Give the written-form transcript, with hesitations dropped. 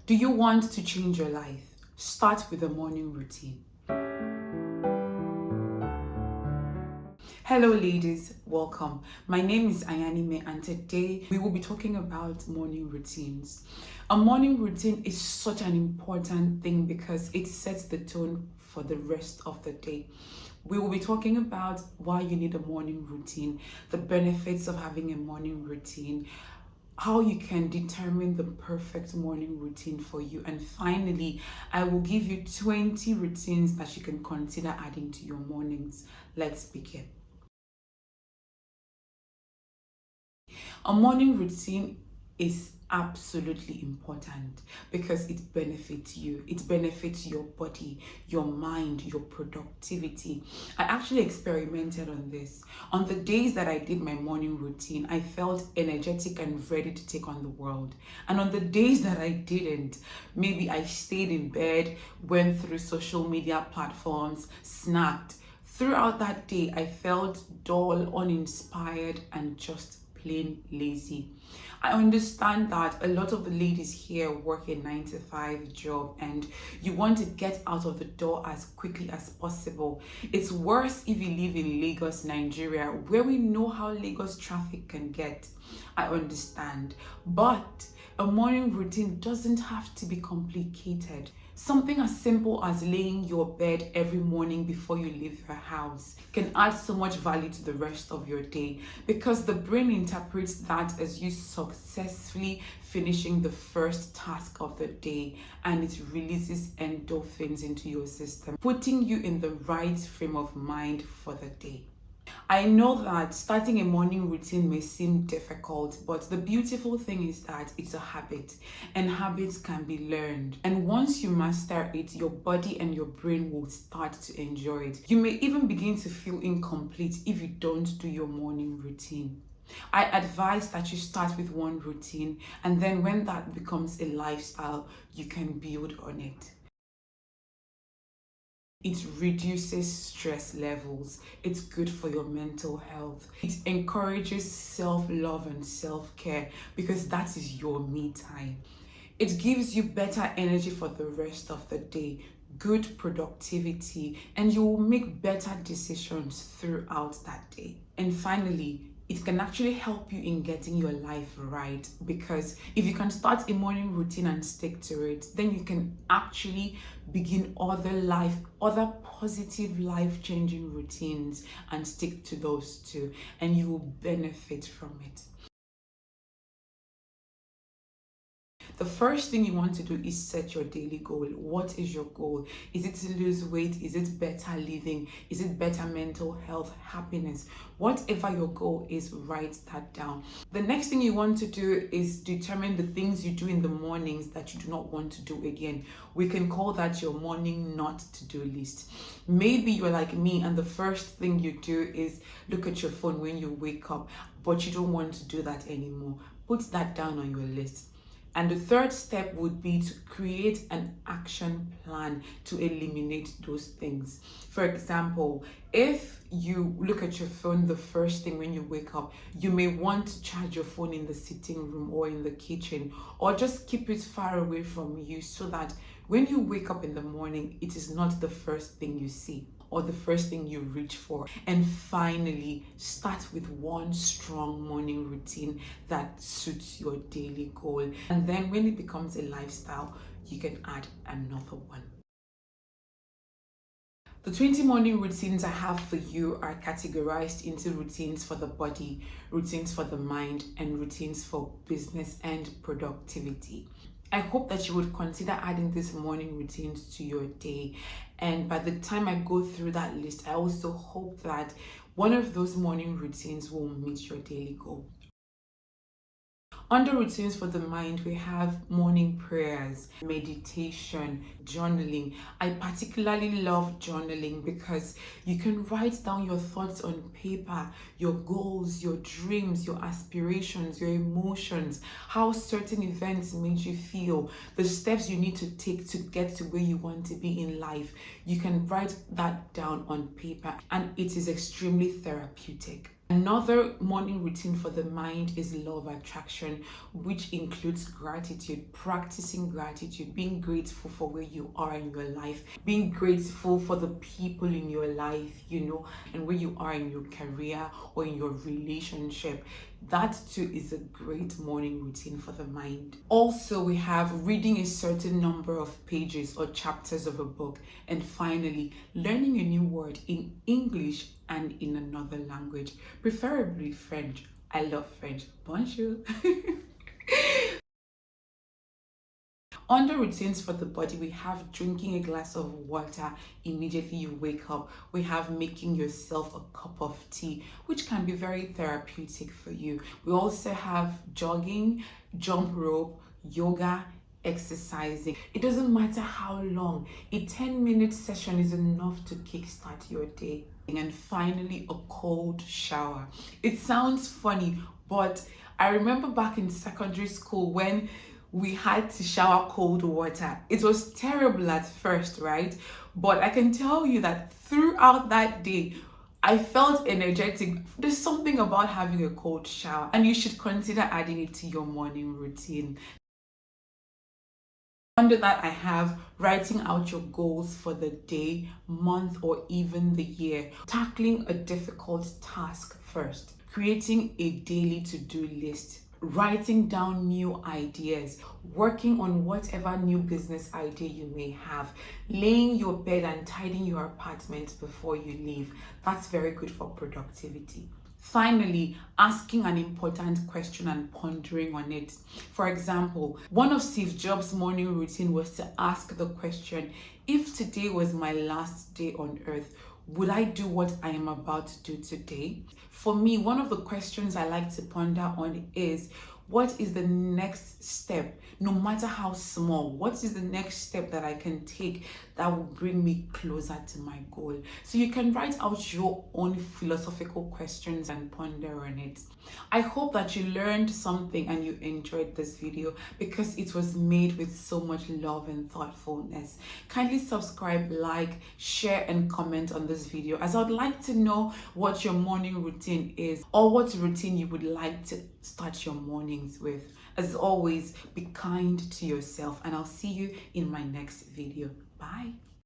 Do you want to change your life? Start with a morning routine. Hello ladies, welcome. My name is Ayanime and today we will be talking about morning routines. A morning routine is such an important thing because it sets the tone for the rest of the day. We will be talking about why you need a morning routine, the benefits of having a morning routine, how you can determine the perfect morning routine for you, and finally I will give you 20 routines that you can consider adding to your mornings. Let's begin. A morning routine is absolutely important because it benefits you. It benefits your body, your mind, your productivity. I actually experimented on this. On the days that I did my morning routine, I felt energetic and ready to take on the world. And on the days that I didn't, maybe I stayed in bed, went through social media platforms, snacked. Throughout that day, I felt dull, uninspired, and just plain lazy. I understand that a lot of the ladies here work a 9 to 5 job and you want to get out of the door as quickly as possible. It's worse if you live in Lagos, Nigeria, where we know how Lagos traffic can get. I understand, but a morning routine doesn't have to be complicated. Something as simple as laying your bed every morning before you leave your house can add so much value to the rest of your day because the brain interprets that as you successfully finishing the first task of the day, and it releases endorphins into your system, putting you in the right frame of mind for the day. I know that starting a morning routine may seem difficult, but the beautiful thing is that it's a habit and habits can be learned. And once you master it, your body and your brain will start to enjoy it. You may even begin to feel incomplete if you don't do your morning routine. I advise that you start with one routine, and then when that becomes a lifestyle, you can build on it. It reduces stress levels. It's good for your mental health. It encourages self-love and self-care because that is your me time. It gives you better energy for the rest of the day, good productivity, and you will make better decisions throughout that day. And finally, it can actually help you in getting your life right, because if you can start a morning routine and stick to it, then you can actually begin other positive life-changing routines and stick to those too, and you will benefit from it. The first thing you want to do is set your daily goal. What is your goal? Is it to lose weight? Is it better living? Is it better mental health, happiness? Whatever your goal is, write that down. The next thing you want to do is determine the things you do in the mornings that you do not want to do again. We can call that your morning not to do list. Maybe you're like me and the first thing you do is look at your phone when you wake up, but you don't want to do that anymore. Put that down on your list. And the third step would be to create an action plan to eliminate those things. For example, if you look at your phone the first thing when you wake up, you may want to charge your phone in the sitting room or in the kitchen, or just keep it far away from you so that when you wake up in the morning, it is not the first thing you see or the first thing you reach for. And finally, start with one strong morning routine that suits your daily goal. And then when it becomes a lifestyle, you can add another one. The 20 morning routines I have for you are categorized into routines for the body, routines for the mind, and routines for business and productivity. I hope that you would consider adding these morning routines to your day. And by the time I go through that list, I also hope that one of those morning routines will meet your daily goal. Under routines for the mind, we have morning prayers, meditation, journaling. I particularly love journaling because you can write down your thoughts on paper, your goals, your dreams, your aspirations, your emotions, how certain events made you feel, the steps you need to take to get to where you want to be in life. You can write that down on paper and it is extremely therapeutic. Another morning routine for the mind is law of attraction, which includes gratitude, practicing gratitude, being grateful for where you are in your life, being grateful for the people in your life, and where you are in your career or in your relationship. That too is a great morning routine for the mind. Also, we have reading a certain number of pages or chapters of a book. And finally, learning a new word in English and in another language, preferably French. I love French. Bonjour. Under routines for the body, we have drinking a glass of water immediately you wake up. We have making yourself a cup of tea, which can be very therapeutic for you. We also have jogging, jump rope, yoga, exercising. It doesn't matter how long, a 10-minute session is enough to kickstart your day. And finally, a cold shower. It sounds funny, but I remember back in secondary school when we had to shower cold water. It was terrible at first, right? But I can tell you that throughout that day, I felt energetic. There's something about having a cold shower, and you should consider adding it to your morning routine. Under that, I have writing out your goals for the day, month, or even the year. Tackling a difficult task first. Creating a daily to-do list. Writing down new ideas. Working on whatever new business idea you may have. Laying your bed and tidying your apartment before you leave. That's very good for productivity. Finally, asking an important question and pondering on it. For example, one of Steve Jobs' morning routine was to ask the question, if today was my last day on earth, would I do what I am about to do today? For me, one of the questions I like to ponder on is, what is the next step, no matter how small? What is the next step that I can take that will bring me closer to my goal? So you can write out your own philosophical questions and ponder on it. I hope that you learned something and you enjoyed this video because it was made with so much love and thoughtfulness. Kindly subscribe, like, share, and comment on this video, as I would like to know what your morning routine is or what routine you would like to start your mornings with. As always, be kind to yourself, and I'll see you in my next video. Bye.